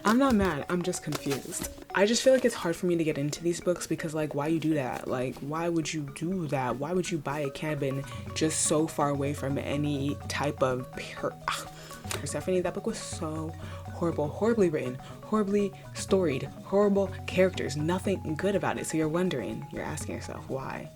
I'm not mad, I'm just confused. I just feel like it's hard for me to get into these books because, like, why you do that? Like, why would you do that? Why would you buy a cabin just so far away from any type of Persephone? That book was so horrible, horribly written, horribly storied, horrible characters, nothing good about it. So you're wondering, you're asking yourself, why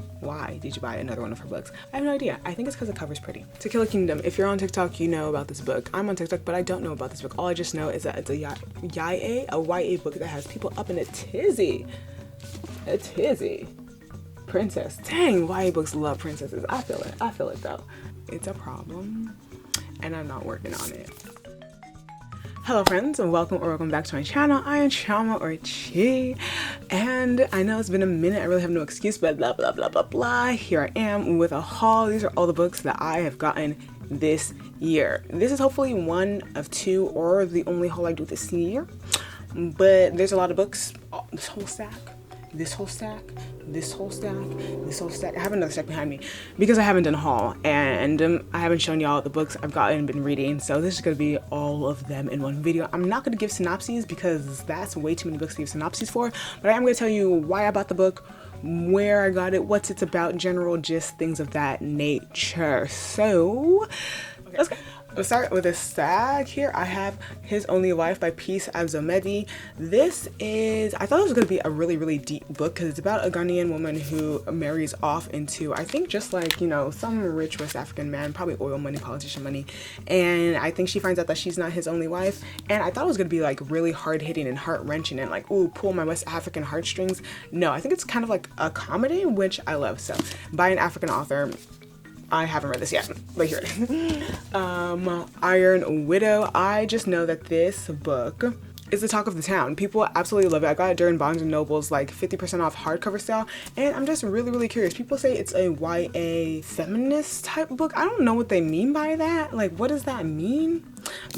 did you buy another one of her books? I have no idea. I think it's because the cover's pretty. To Kill a Kingdom, if you're on TikTok, you know about this book. I'm on TikTok, but I don't know about this book. All I just know is that it's a YA book that has people up in a tizzy. A tizzy. Princess. Dang, YA books love princesses. I feel it though. It's a problem, and I'm not working on it. Hello friends, and welcome back to my channel. I am CHIOMA or Chi, and I know it's been a minute. I really have no excuse, but blah blah blah blah blah. Here I am with a haul. These are all the books that I have gotten this year. This is hopefully one of two or the only haul I do this year, but there's a lot of books. Oh, this whole stack, this whole stack, this whole stack, this whole stack. I have another stack behind me because I haven't done a haul, and I haven't shown y'all the books I've gotten and been reading, so this is going to be all of them in one video. I'm not going to give synopses because that's way too many books to give synopses for, but I am going to tell you why I bought the book, where I got it, what's it's about, general gist, things of that nature. So okay, let's go. Let's start with a stack. Here I have His Only Wife by Peace Abzomedi. This is, I thought it was going to be a really deep book because it's about a Ghanaian woman who marries off into, I think, just like, you know, some rich West African man, probably oil money, politician money, and I think she finds out that she's not his only wife, and I thought it was going to be like really hard-hitting and heart-wrenching and like, ooh, pull my West African heartstrings. No, I think it's kind of like a comedy, which I love. So by an African author. I haven't read this yet, but here it is. Iron Widow. I just know that this book is the talk of the town. People absolutely love it. I got it during Barnes & Noble's like 50% off hardcover sale, and I'm just really curious. People say it's a YA feminist type book. I don't know what they mean by that. Like, what does that mean?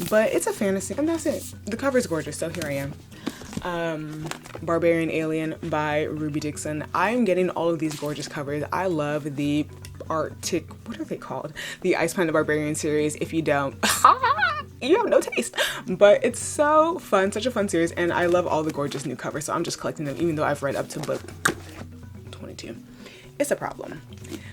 But it's a fantasy, and that's it. The cover is gorgeous, so here I am. Barbarian Alien by Ruby Dixon. I'm getting all of these gorgeous covers. I love the Arctic, what are they called? The Ice Planet Barbarian series. If you don't, you have no taste. But it's so fun, such a fun series, and I love all the gorgeous new covers, so I'm just collecting them, even though I've read up to book 22. It's a problem.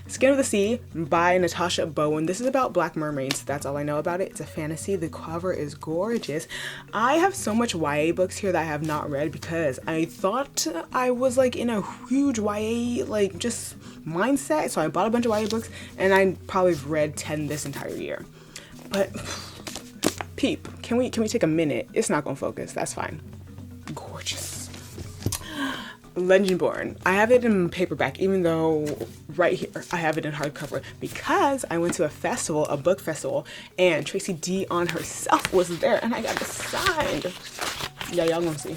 Skin of the Sea by Natasha Bowen. This is about black mermaids. That's all I know about it. It's a fantasy. The cover is gorgeous. I have so much YA books here that I have not read because I thought I was like in a huge YA like just mindset. So I bought a bunch of YA books and I probably have read 10 this entire year. But peep, can we take a minute? It's not gonna focus. That's fine. Gorgeous. Legendborn. I have it in paperback, even though right here I have it in hardcover because I went to a festival, a book festival, and Tracy Deonn herself was there and I got it signed. Yeah, y'all gonna see.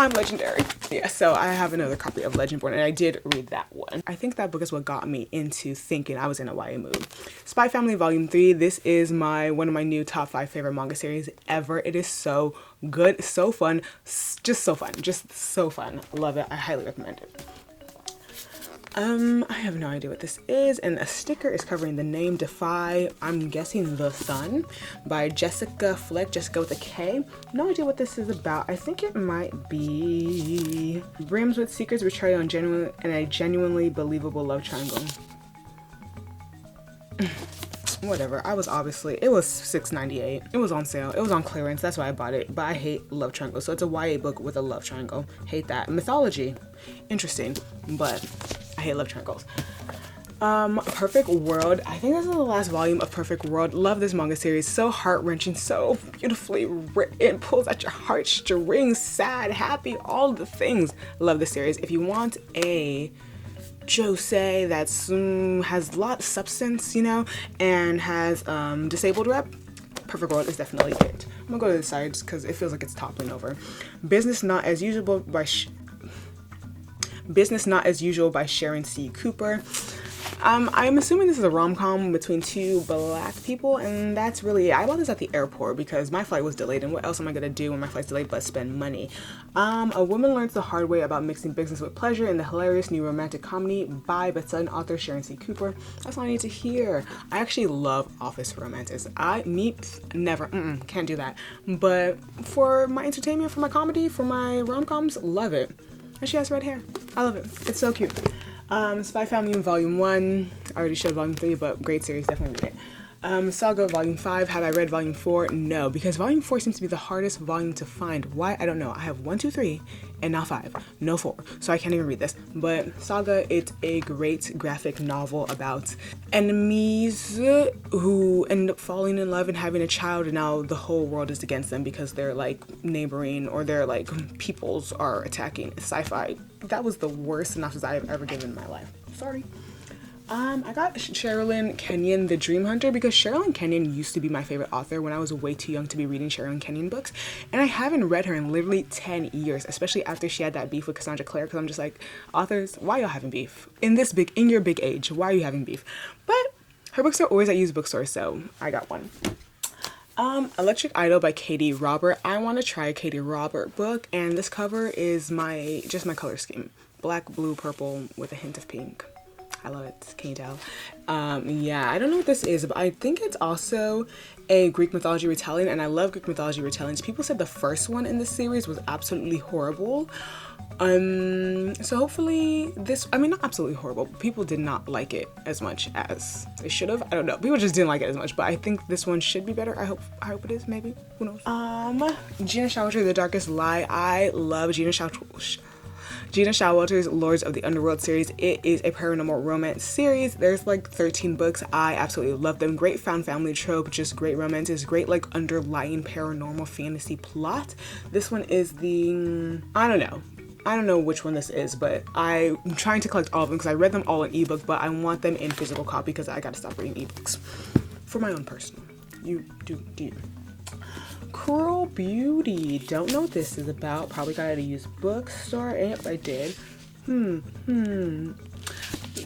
I'm legendary. Yeah, so I have another copy of Legendborn and I did read that one. I think that book is what got me into thinking I was in a YA mood. Spy Family Volume 3. This is one of my new top 5 favorite manga series ever. It is so good, so fun, just so fun, just so fun. Love it. I highly recommend it. I have no idea what this is, and a sticker is covering the name Defy, I'm guessing The Sun, by Jessica Fleck, Jessica with a K. No idea what this is about. I think it might be brims with secrets, betrayal, and a genuinely believable love triangle. Whatever. I was obviously, it was $6.98. It was on sale. It was on clearance. That's why I bought it. But I hate love triangles. So it's a YA book with a love triangle. Hate that. Mythology. Interesting. But I hate love triangles. Perfect World. I think this is the last volume of Perfect World. Love this manga series. So heart-wrenching. So beautifully written. Pulls at your heartstrings. Sad, happy, all the things. Love this series. If you want a josei that's has a lot of substance, you know, and has disabled rep, Perfect World is definitely it. I'm gonna go to the sides because it feels like it's toppling over. Business Not As Usual by Sharon C. Cooper. I'm assuming this is a rom-com between two black people, and that's really it. I bought this at the airport because my flight was delayed, and what else am I gonna do when my flight's delayed but spend money? A woman learns the hard way about mixing business with pleasure in the hilarious new romantic comedy by best-selling author Sharon C. Cooper. That's all I need to hear. I actually love office romances. Never, can't do that. But for my entertainment, for my comedy, for my rom-coms, love it. And she has red hair. I love it. It's so cute. Spy Family Volume 1. I already showed Volume 3, but great series, definitely read it. Saga Volume 5. Have I read Volume 4? No, because Volume 4 seems to be the hardest volume to find. Why? I don't know. I have 1, 2, 3, and now 5. No 4. So I can't even read this. But Saga, it's a great graphic novel about enemies who end up falling in love and having a child, and now the whole world is against them because they're like neighboring, or their like peoples are attacking. Sci-fi. That was the worst synopsis I have ever given in my life. Sorry. I got Sherilyn Kenyon, The Dream Hunter, because Sherilyn Kenyon used to be my favorite author when I was way too young to be reading Sherilyn Kenyon books, and I haven't read her in literally 10 years, especially after she had that beef with Cassandra Clare, because I'm just like, authors, why y'all having beef? In your big age, why are you having beef? But her books are always at used bookstores, so I got one. Electric Idol by Katie Robert. I want to try a Katie Robert book, and this cover is just my color scheme. Black, blue, purple with a hint of pink. I love it. Can you tell? Yeah, I don't know what this is, but I think it's also a Greek mythology retelling, and I love Greek mythology retellings. People said the first one in this series was absolutely horrible. So hopefully not absolutely horrible. People did not like it as much as they should have. I don't know. People just didn't like it as much, but I think this one should be better. I hope it is, maybe. Who knows? Gina Shawwalters, The Darkest Lie. I love Gina Shawwalters' Lords of the Underworld series. It is a paranormal romance series. There's like 13 books. I absolutely love them. Great found family trope, just great romances, great like underlying paranormal fantasy plot. This one is I don't know which one this is, but I'm trying to collect all of them because I read them all in ebook, but I want them in physical copy because I gotta stop reading ebooks for my own personal. You do you. Cruel Beauty. Don't know what this is about. Probably got it at a used bookstore. Yep, I did.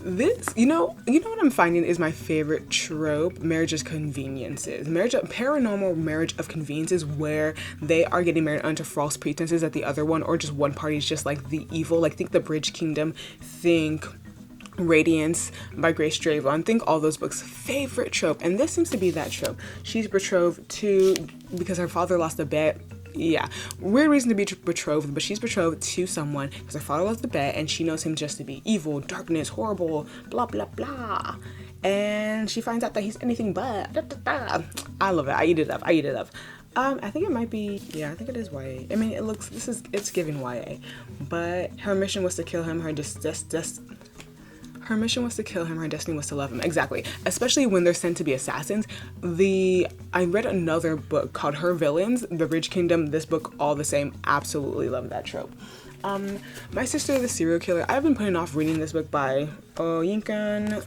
This, you know what I'm finding is my favorite trope, marriage of conveniences. Paranormal marriage of conveniences, where they are getting married under false pretenses that the other one, or just one party is just like the evil. Like think The Bridge Kingdom, think Radiance by Grace Draven, think all those books. Favorite trope, and this seems to be that trope. She's betrothed to, because her father lost a bet. Yeah, weird reason to be betrothed, but she's betrothed to someone because her father lost the bet, and she knows him just to be evil, darkness, horrible, blah blah blah, and she finds out that he's anything but. I love it. I eat it up. I think it might be, yeah, I think it is YA. I mean, it's giving YA, but her mission was to kill him. Her mission was to kill him, her destiny was to love him. Exactly. Especially when they're sent to be assassins. I read another book called Her Villains, The Bridge Kingdom. This book, all the same. Absolutely love that trope. My Sister the Serial Killer. I've been putting off reading this book by Yinkan.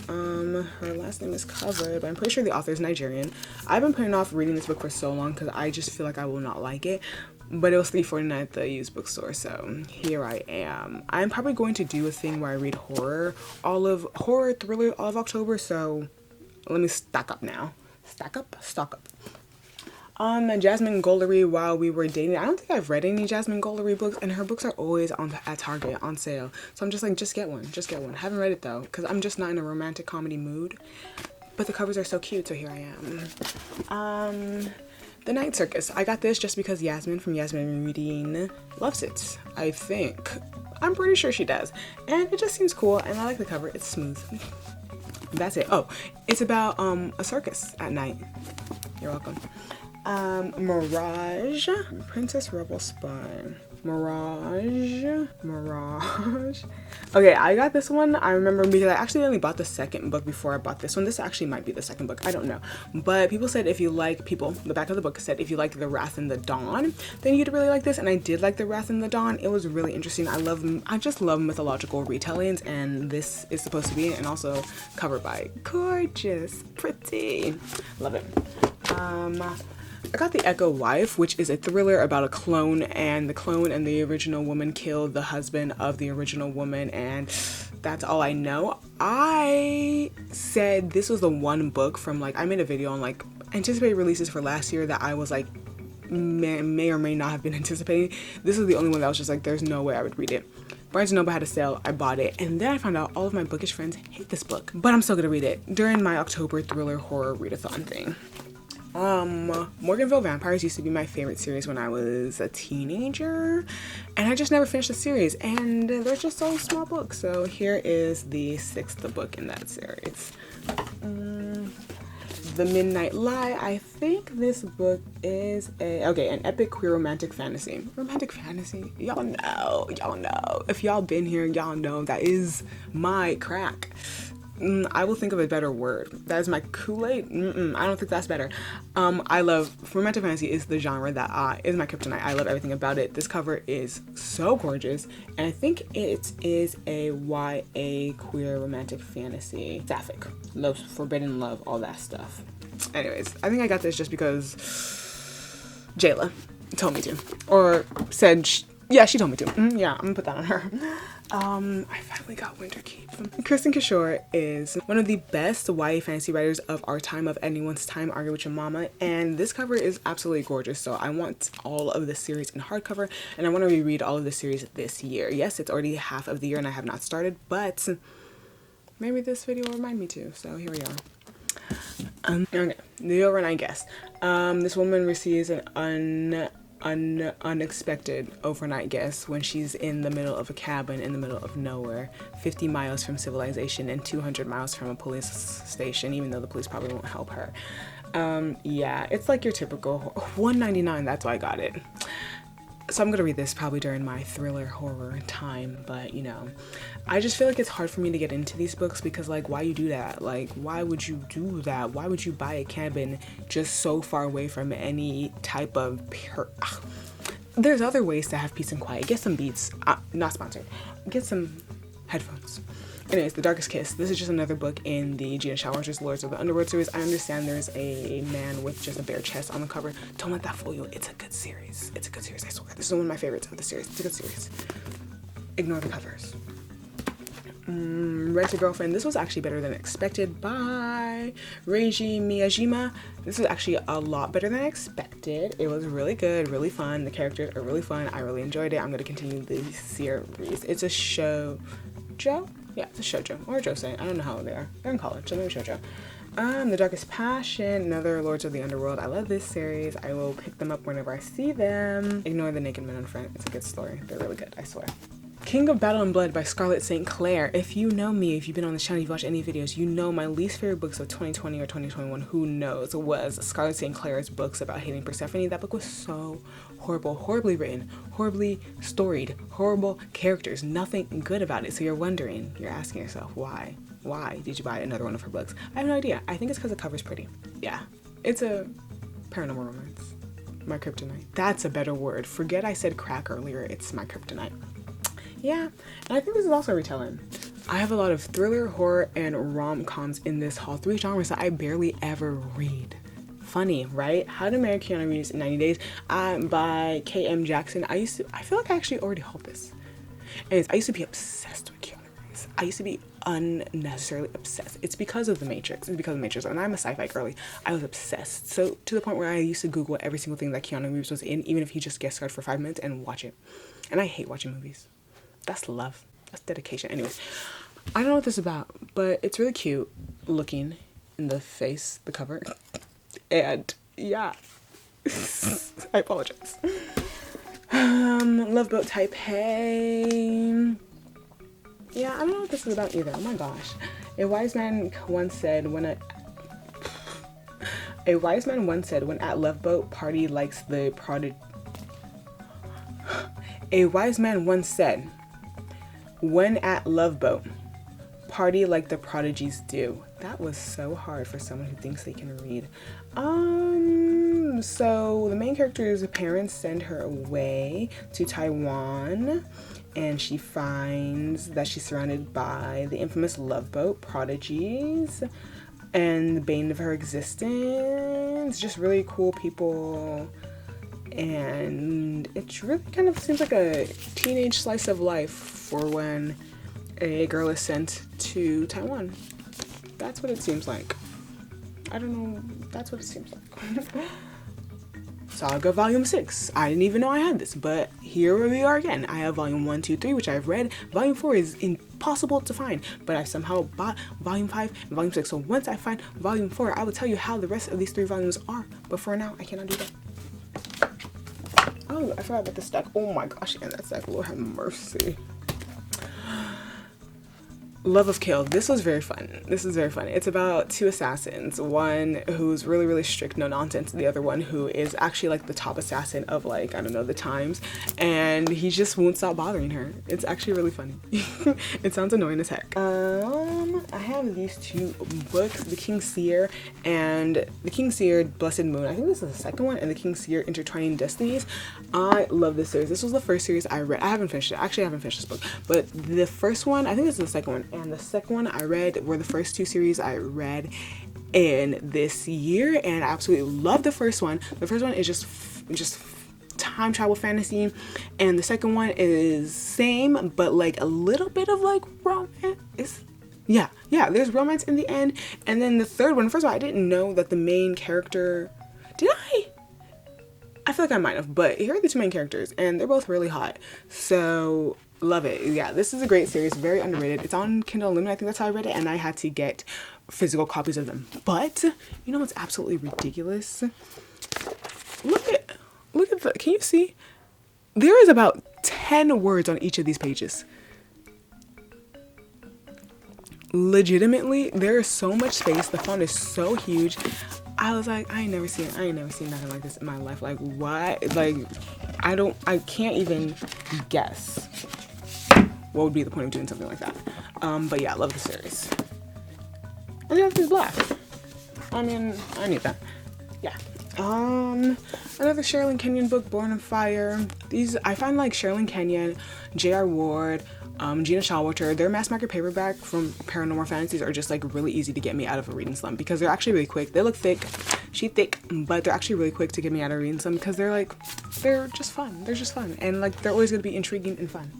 Her last name is covered, but I'm pretty sure the author is Nigerian. I've been putting off reading this book for so long because I just feel like I will not like it. But it was $3.49 at the used bookstore, so here I am. I'm probably going to do a thing where I read horror thriller all of October, so let me stock up now. Stock up. Jasmine Gollery, While We Were Dating. I don't think I've read any Jasmine Gollery books, and her books are always at Target on sale. So I'm just like, just get one. Haven't read it though, because I'm just not in a romantic comedy mood. But the covers are so cute, so here I am. The Night Circus. I got this just because Yasmin from Yasmin Reading loves it, I think. I'm pretty sure she does. And it just seems cool, and I like the cover. It's smooth. That's it. Oh, it's about a circus at night. You're welcome. Mirage. Princess Rebel Spy. Mirage. Okay, I got this one. I remember because I actually only bought the second book before I bought this one. This actually might be the second book. I don't know. But people said the back of the book said if you like The Wrath and the Dawn, then you'd really like this. And I did like The Wrath and the Dawn. It was really interesting. I just love mythological retellings, and this is supposed to be it, and also covered by gorgeous, pretty. Love it. I got The Echo Wife, which is a thriller about a clone, and the clone and the original woman killed the husband of the original woman, and that's all I know. I said this was the one book from like, I made a video on like anticipated releases for last year that I was like may or may not have been anticipating. This is the only one that was just like, there's no way I would read it. Barnes & Noble had a sale, I bought it, and then I found out all of my bookish friends hate this book, but I'm still gonna read it during my October thriller horror readathon thing. Morganville Vampires used to be my favorite series when I was a teenager, and I just never finished the series, and they're just so small books. So here is the 6th book in that series. The Midnight Lie. I think this book is an epic queer romantic fantasy. Romantic fantasy? Y'all know. If y'all been here, y'all know that is my crack. I will think of a better word. That is my Kool-Aid. I don't think that's better. I love romantic fantasy is the genre that is my kryptonite. I love everything about it. This cover is so gorgeous, and I think it is a YA queer romantic fantasy. Sapphic, love, forbidden love, all that stuff. Anyways, I think I got this just because Jayla told me to, or said she told me to. Yeah, I'm gonna put that on her. I finally got Winterkeep. Kristen Kishore is one of the best YA fantasy writers of our time, of anyone's time, Argue With Your Mama, and this cover is absolutely gorgeous. So I want all of the series in hardcover, and I want to reread all of the series this year. Yes, it's already half of the year and I have not started, but maybe this video will remind me to, so here we are. Okay, the overnight guest. This woman receives an unexpected overnight guest when she's in the middle of a cabin in the middle of nowhere, 50 miles from civilization and 200 miles from a police station, even though the police probably won't help her. Yeah, it's like your typical $1.99. That's why I got it. So I'm gonna read this probably during my thriller horror time, but you know, I just feel like it's hard for me to get into these books because like, why you do that? Like, why would you do that? Why would you buy a cabin just so far away from any type of there's other ways to have peace and quiet. Get some Beats, not sponsored. Get some headphones. Anyways, The Darkest Kiss. This is just another book in the Gina Shawwalters Lords of the Underworld series. I understand there's a man with just a bare chest on the cover. Don't let that fool you. It's a good series. It's a good series, I swear. This is one of my favorites of the series. It's a good series. Ignore the covers. Rent a Girlfriend. This was actually better than expected by Reiji Miyajima. This was actually a lot better than I expected. It was really good, really fun. The characters are really fun. I really enjoyed it. I'm going to continue the series. It's a shoujo? Yeah, it's a shoujo or a josei. I don't know how they are. They're in college, so maybe shoujo. The Darkest Passion, another Lords of the Underworld. I love this series. I will pick them up whenever I see them. Ignore the Naked Men on Front. It's a good story. They're really good, I swear. King of Battle and Blood by Scarlett St. Clair. If you know me, if you've been on this channel, you've watched any videos, you know my least favorite books of 2020 or 2021, who knows, was Scarlett St. Clair's books about hating Persephone. That book was so horrible, horribly written, horribly storied, horrible characters, nothing good about it. So you're wondering, you're asking yourself, why? Why did you buy another one of her books? I have no idea. I think it's because the cover's pretty. Yeah, it's a paranormal romance. My kryptonite. That's a better word. Forget I said crack earlier. It's my kryptonite. Yeah, and I think this is also retelling. I have a lot of thriller, horror, and rom-coms in this haul. 3 genres that I barely ever read. Funny, right? How to Marry Keanu Reeves in 90 Days by K.M. Jackson. I feel like I actually already hauled this. Anyways, I used to be obsessed with Keanu Reeves. I used to be unnecessarily obsessed. It's because of The Matrix. It's because of The Matrix. And I'm a sci-fi girly. I was obsessed. So to the point where I used to Google every single thing that Keanu Reeves was in, even if he just guest starred for 5 minutes, and watch it. And I hate watching movies. That's love. That's dedication. Anyways, I don't know what this is about, but it's really cute looking in the face, the cover. And yeah, I apologize. Love Boat Taipei. Yeah, I don't know what this is about either. Oh my gosh. A wise man once said when at Love Boat party likes the prodigy. A wise man once said, when at Love Boat, party like the prodigies do. That was so hard for someone who thinks they can read. So the main character's parents send her away to Taiwan, and she finds that she's surrounded by the infamous Love Boat prodigies and the bane of her existence. Just really cool people. And it really kind of seems like a teenage slice of life for when a girl is sent to Taiwan. That's what it seems like. I don't know, that's what it seems like. Saga Volume 6. I didn't even know I had this, but here we are again. I have Volume 1, 2, 3, which I've read. Volume 4 is impossible to find, but I somehow bought Volume 5 and Volume 6. So once I find Volume 4, I will tell you how the rest of these 3 volumes are. But for now, I cannot do that. Oh, I forgot about the stack. Oh my gosh, and that stack, Lord have mercy. Love of Kill. This was very fun. This is very fun. It's about 2 assassins. One who's really, really strict, no nonsense. The other one who is actually like the top assassin of like, I don't know, the times. And he just won't stop bothering her. It's actually really funny. It sounds annoying as heck. I have these 2 books, The King Seer and The King Seer Blessed Moon. I think this is the second one, and The King Seer Intertwining Destinies. I love this series. This was the first series I read. I haven't finished it. Actually, I haven't finished this book. But the first one, I think this is the second one. And the second one I read were the first 2 series I read in this year, and I absolutely love the first one. The first one is just time travel fantasy, and the second one is same, but like a little bit of like romance. Yeah, there's romance in the end. And then the third one, first of all, I didn't know that the main character, did I feel like I might have, but here are the 2 main characters, and they're both really hot. So love it. Yeah, this is a great series, very underrated. It's on Kindle Unlimited. I think that's how I read it, and I had to get physical copies of them. But you know what's absolutely ridiculous? Look at the, can you see? There is about 10 words on each of these pages. Legitimately, there is so much space. The font is so huge. I was like, I ain't never seen nothing like this in my life. Like, what? Like, I can't even guess what would be the point of doing something like that. But yeah, I love the series. And the other is black. I mean, I need that. Yeah. Another Sherilyn Kenyon book, Born on Fire. These, I find like Sherilyn Kenyon, J.R. Ward, Gina Shawwalters, their mass market paperback from Paranormal Fantasies are just like really easy to get me out of a reading slump because they're actually really quick. They look thick, she thick, but they're actually really quick to get me out of a reading slump because they're just fun. They're just fun, and like they're always gonna be intriguing and fun.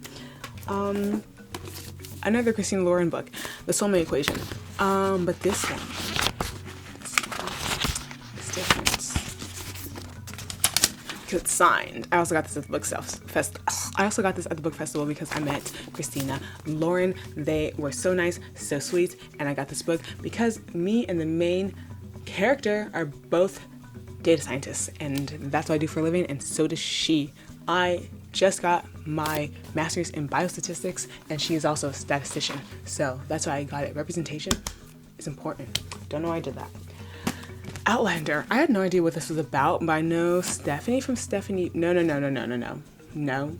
Another Christina Lauren book, The Soulmate Equation. But this one is different. Because it's signed. I also got this at the book festival because I met Christina Lauren. They were so nice, so sweet, and I got this book because me and the main character are both data scientists, and that's what I do for a living, and so does she. I just got my master's in biostatistics, and she is also a statistician, so that's why I got it. Representation is important. Don't know why I did that. Outlander. I had no idea what this was about, but I know Stephanie from Stephanie. No.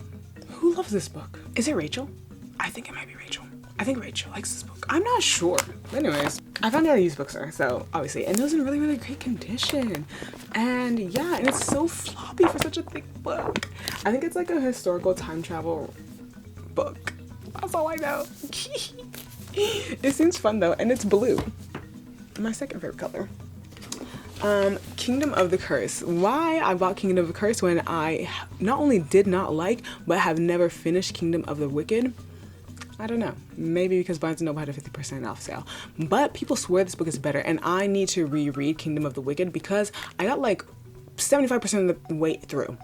Who loves this book? Is it Rachel? I think it might be Rachel. I think Rachel likes this book. I'm not sure. But anyways, I found out how these books are, so obviously, and those in really, really great condition. And yeah, and it's so floppy for such a thick book. I think it's like a historical time travel book. That's all I know. It seems fun though, and it's blue. My second favorite color. Kingdom of the Curse. Why I bought Kingdom of the Curse when I not only did not like, but have never finished Kingdom of the Wicked? I don't know. Maybe because Barnes & Noble had a 50% off sale. But people swear this book is better, and I need to reread Kingdom of the Wicked because I got like 75% of the way through.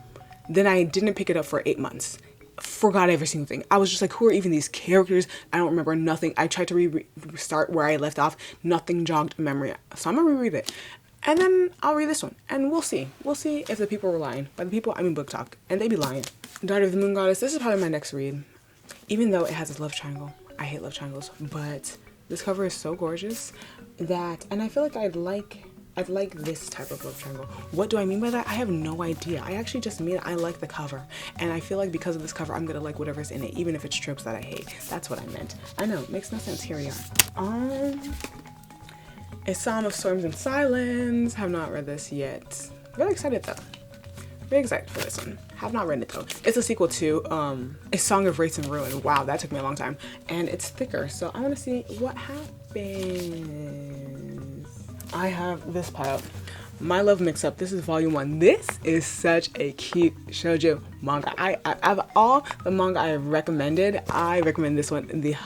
Then I didn't pick it up for 8 months. Forgot every single thing. I was just like, who are even these characters? I don't remember nothing. I tried to restart where I left off. Nothing jogged memory. So I'm gonna reread it. And then I'll read this one, and we'll see. We'll see if the people were lying. By the people, I mean Book Talk, and they be lying. Daughter of the Moon Goddess. This is probably my next read. Even though it has a love triangle. I hate love triangles, but this cover is so gorgeous that, and I feel like I'd like this type of love triangle. What do I mean by that? I have no idea. I actually just mean I like the cover, and I feel like because of this cover, I'm gonna like whatever's in it, even if it's tropes that I hate. That's what I meant. I know, it makes no sense. Here we are. A Psalm of Storms and Silence. Have not read this yet. Really excited though. Really excited for this one. Have not read it though. It's a sequel to A Song of Wraiths and Ruin. Wow, that took me a long time. And it's thicker, so I want to see what happens. I have this pile. My Love Mix Up. This is volume 1. This is such a cute shoujo manga. I of all the manga I have recommended, I recommend this one the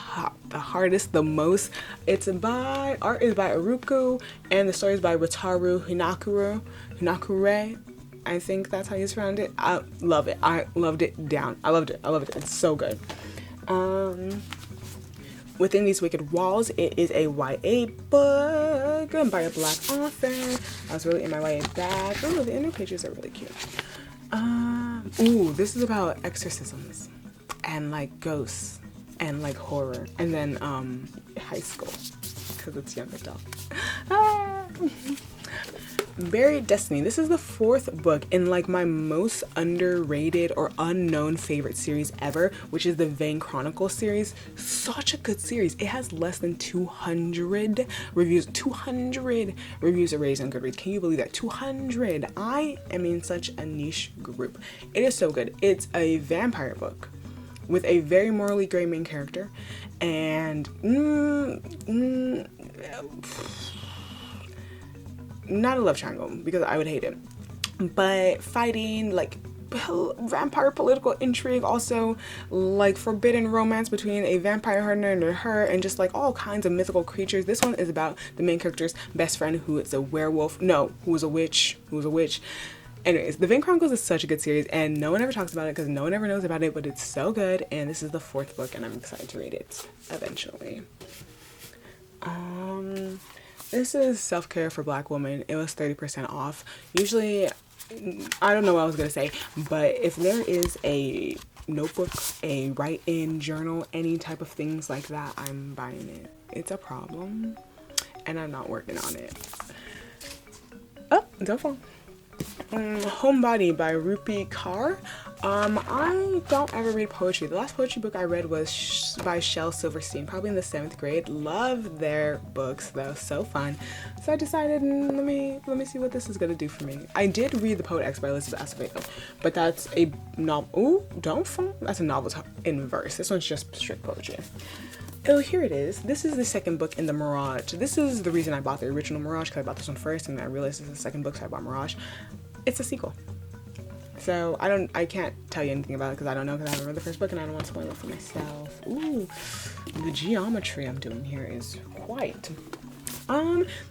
hardest, the most. Art is by Aruku, and the story is by Wataru Hinakure. I think that's how you pronounce it. I love it. I loved it down. I loved it. It's so good. Within These Wicked Walls, it is a YA book by a Black author. I was really in my YA bag. Oh, the inner pages are really cute. Ooh, this is about exorcisms and like ghosts and like horror, and then high school because it's young adult. Buried Destiny. This is the 4th book in like my most underrated or unknown favorite series ever, which is the Vain Chronicles series. Such a good series. It has less than 200 reviews. 200 reviews are raised on Goodreads. Can you believe that? 200. I am in such a niche group. It is so good. It's a vampire book with a very morally gray main character, and not a love triangle because I would hate it, but fighting, like vampire political intrigue, also like forbidden romance between a vampire hunter and her, and just like all kinds of mythical creatures. This one is about the main character's best friend who is a werewolf, who was a witch. Anyways, the Vain Chronicles is such a good series, and no one ever talks about it because no one ever knows about it, but it's so good, and this is the 4th book, and I'm excited to read it eventually. This is Self-Care for Black Women. It was 30% off. Usually, I don't know what I was going to say, but if there is a notebook, a write-in journal, any type of things like that, I'm buying it. It's a problem, and I'm not working on it. Oh, don't fall. Homebody by Rupi Kaur. I don't ever read poetry. The last poetry book I read was by Shel Silverstein, probably in the 7th grade. Love their books though, so fun. So I decided, let me see what this is gonna do for me. I did read The Poet X by Elizabeth Acevedo, but that's a novel. Ooh, don't fall. That's a novel in verse. This one's just strict poetry. Oh, here it is. This is the 2nd book in the Mirage. This is the reason I bought the original Mirage, because I bought this one first, and then I realized it's the 2nd book, so I bought Mirage. It's a sequel. So I can't tell you anything about it because I don't know, because I haven't read the 1st book and I don't want to spoil it for myself. Ooh, the geometry I'm doing here is quite.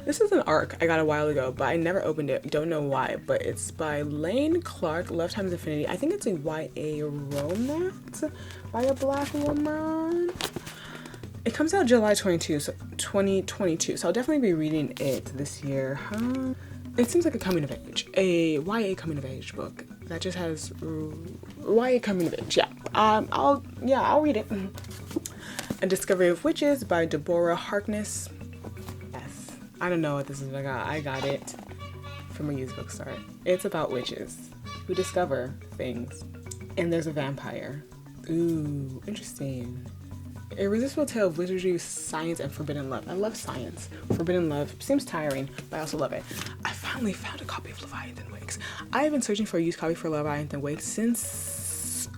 This is an arc I got a while ago, but I never opened it. Don't know why, but it's by Lane Clark, Love Times Infinity. I think it's a YA romance by a Black woman. It comes out July 2022, so I'll definitely be reading it this year. It seems like a coming of age, a YA coming of age book that just has YA coming of age. Yeah, I'll read it. A Discovery of Witches by Deborah Harkness. Yes, I don't know what this is. I got it from a used bookstore. It's about witches who discover things, and there's a vampire. Ooh, interesting. A Irresistible Tale of Wizardry, Science, and Forbidden Love. I love science. Forbidden Love seems tiring, but I also love it. I finally found a copy of Leviathan Wakes. I have been searching for a used copy for Leviathan Wakes since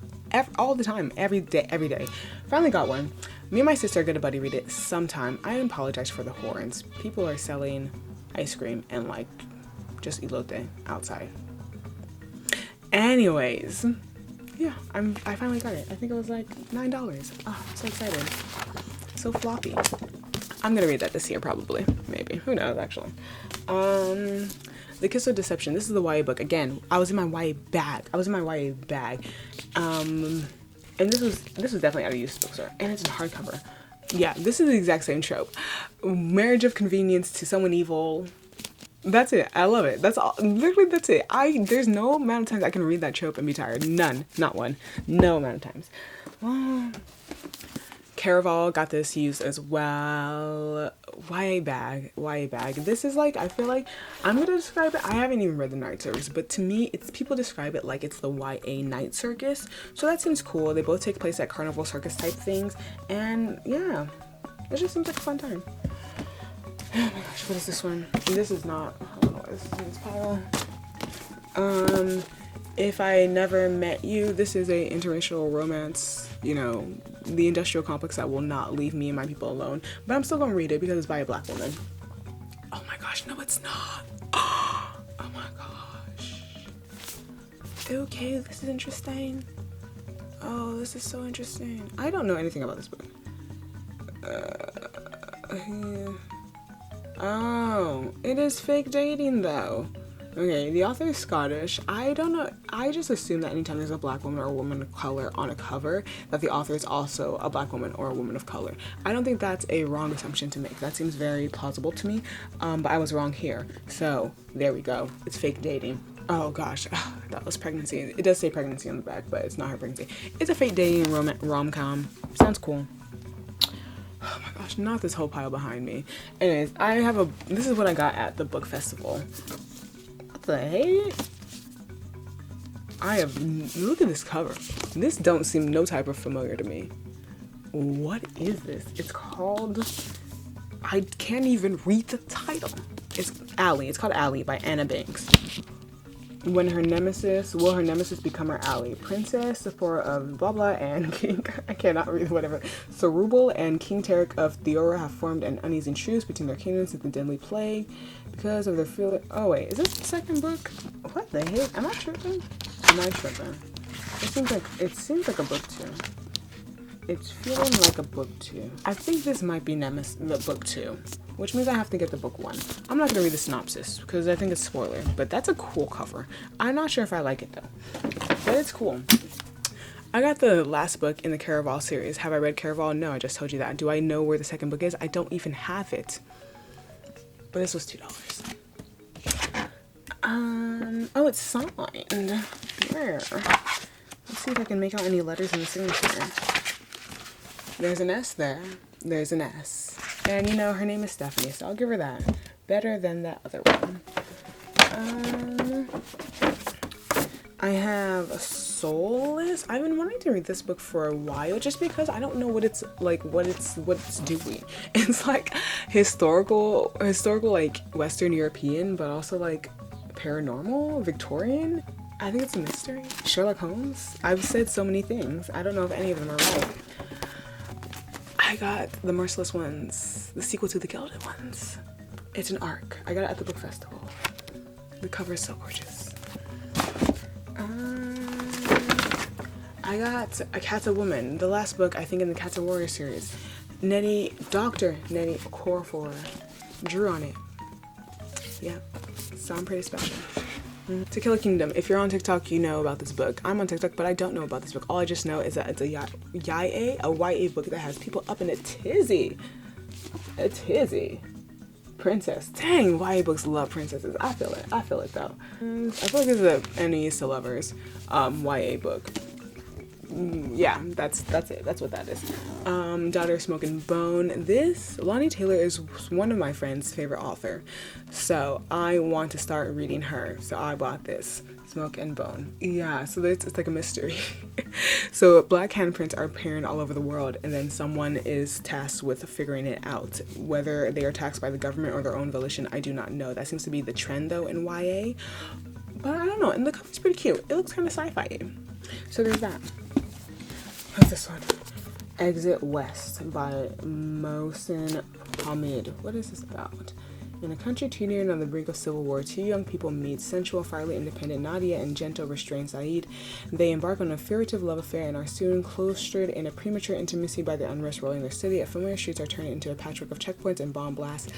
all the time, every day. Finally got one. Me and my sister are gonna buddy read it sometime. I apologize for the horns. People are selling ice cream and like just elote outside. Anyways. Yeah, I finally got it. I think it was like $9. Oh, I'm so excited. So floppy. I'm gonna read that this year probably. Maybe. Who knows actually. The Kiss of Deception. This is the YA book. Again, I was in my YA bag. And this was definitely at a used bookstore. And it's in hardcover. Yeah, this is the exact same trope. Marriage of convenience to someone evil. That's it. I love it. That's all. Literally, that's it. There's no amount of times I can read that trope and be tired. None. Not one. No amount of times. Caraval got this used as well. YA bag. This is like, I feel like I'm gonna describe it. I haven't even read the Night Circus, but to me, people describe it like it's the YA Night Circus. So that seems cool. They both take place at carnival circus type things, and yeah, it just seems like a fun time. Oh my gosh, what is this one? This is not, I don't know what this is in this pile. If I Never Met You, this is a interracial romance, you know, the industrial complex that will not leave me and my people alone, but I'm still gonna read it because it's by a Black woman. Oh my gosh, no it's not. Oh my gosh. Okay, this is interesting. Oh, this is so interesting. I don't know anything about this book. Oh, it is fake dating though. Okay, the author is Scottish. I don't know. I just assume that anytime there's a black woman or a woman of color on a cover, that the author is also a black woman or a woman of color. I don't think that's a wrong assumption to make. That seems very plausible to me, but I was wrong here. So there we go. It's fake dating. Oh gosh, that was pregnancy. It does say pregnancy on the back, but it's not her pregnancy. It's a fake dating rom-com. Sounds cool. Oh my gosh, not this whole pile behind me. Anyways, this is what I got at the book festival. What the heck? Look at this cover. This don't seem no type of familiar to me. What is this? It's called, I can't even read the title. It's Ally. It's called Ally by Anna Banks. When her nemesis become her ally? Princess Sephora of blah blah and King, I cannot read whatever. Cerebral and King Tarek of Theora have formed an uneasy truce between their kingdoms since the deadly plague because of their feeling. Oh wait, is this the second book? What the heck? Am I tripping? Am I tripping? It seems like a book too. It's feeling like a book too. I think this might be the book 2. Which means I have to get the book 1. I'm not gonna read the synopsis because I think it's spoiler, but that's a cool cover. I'm not sure if I like it though, but it's cool. I got the last book in the Caraval series. Have I read Caraval? No, I just told you that. Do I know where the second book is? I don't even have it. But this was $2. Oh, it's signed. Where? Let's see if I can make out any letters in the signature. There's an S there. There's an S. And you know, her name is Stephanie, so I'll give her that. Better than that other one. I have a Soulless. I've been wanting to read this book for a while just because I don't know what it's like, what it's doing. It's like historical like Western European, but also like paranormal, Victorian. I think it's a mystery. Sherlock Holmes. I've said so many things. I don't know if any of them are right. I got The Merciless Ones, the sequel to The Gilded Ones. It's an arc. I got it at the book festival. The cover is so gorgeous. I got A Cat's a Woman, the last book I think in the Cats and Warrior series. Dr. Nettie Okorafor drew on it. Yeah, sound pretty special. To Kill a Kingdom. If you're on TikTok, you know about this book. I'm on TikTok, but I don't know about this book. All I just know is that it's a YA book that has people up in a tizzy. A tizzy. Princess. Dang, YA books love princesses. I feel it though. I feel like this is a enemies to lovers YA book. Yeah, that's it. That's what that is. Daughter of Smoke and Bone. Lonnie Taylor is one of my friend's favorite author, so I want to start reading her. So I bought this, Smoke and Bone. Yeah, so it's like a mystery. So black handprints are appearing all over the world, and then someone is tasked with figuring it out. Whether they are tasked by the government or their own volition, I do not know. That seems to be the trend though in YA, but I don't know. And the cover's pretty cute. It looks kind of sci-fi. So there's that. What's this one? Exit West by Mohsen Ahmed. What is this about? In a country teetering on the brink of civil war, two young people meet: sensual, fiery, independent Nadia and gentle, restrained Saeed. They embark on a furtive love affair and are soon cloistered in a premature intimacy by the unrest rolling their city. Familiar streets are turned into a patchwork of checkpoints and bomb blasts.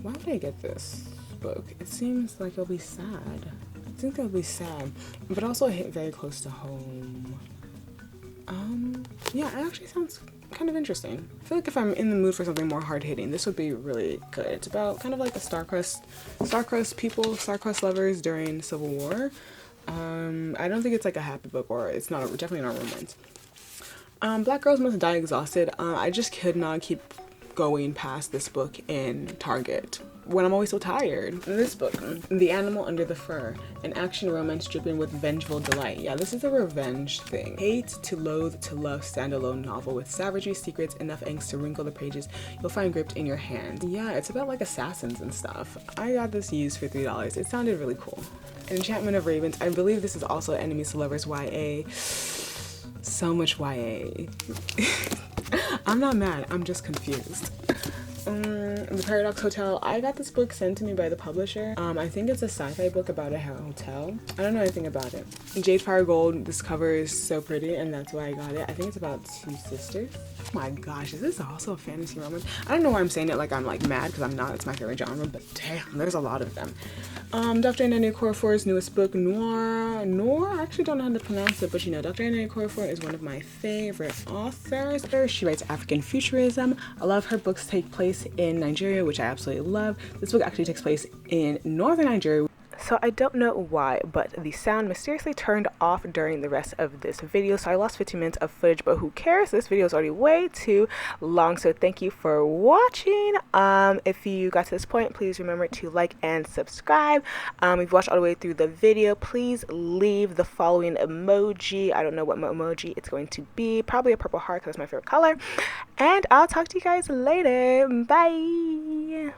Why would I get this book? It seems like it'll be sad. I think it'll be sad, but also hit very close to home. Yeah, it actually sounds kind of interesting. I feel like if I'm in the mood for something more hard-hitting, this would be really good. It's about kind of like the star-crossed lovers during Civil War. I don't think it's like a happy book, or it's not definitely not romance. Black Girls Must Die Exhausted. I just could not keep going past this book in Target when I'm always so tired. This book, The Animal Under the Fur, an action romance dripping with vengeful delight. Yeah, this is a revenge thing. Hate to loathe to love standalone novel with savagery, secrets, enough angst to wrinkle the pages you'll find gripped in your hand. Yeah, it's about like assassins and stuff. I got this used for $3. It sounded really cool. Enchantment of Ravens. I believe this is also Enemies to Lovers YA. So much YA. I'm not mad, I'm just confused. The Paradox Hotel. I got this book sent to me by the publisher. I think it's a sci-fi book about a hotel. I don't know anything about it. Jade Fire Gold, this cover is so pretty and that's why I got it. I think it's about two sisters. Oh my gosh, is this also a fantasy romance? I don't know why I'm saying it like I'm like mad, because I'm not. It's my favorite genre, but damn, there's a lot of them. Dr. Ananya Okorafor's newest book, Noir, I actually don't know how to pronounce it, but you know, Dr. Ananya Okorafor is one of my favorite authors. She writes African futurism. A lot of her books take place in Nigeria, which I absolutely love. This book actually takes place in northern Nigeria. So I don't know why, but the sound mysteriously turned off during the rest of this video, so I lost 15 minutes of footage, but who cares? This video is already way too long, so thank you for watching. If you got to this point, please remember to like and subscribe. If you watched all the way through the video, please leave the following emoji. I don't know what emoji it's going to be. Probably a purple heart because that's my favorite color. And I'll talk to you guys later. Bye!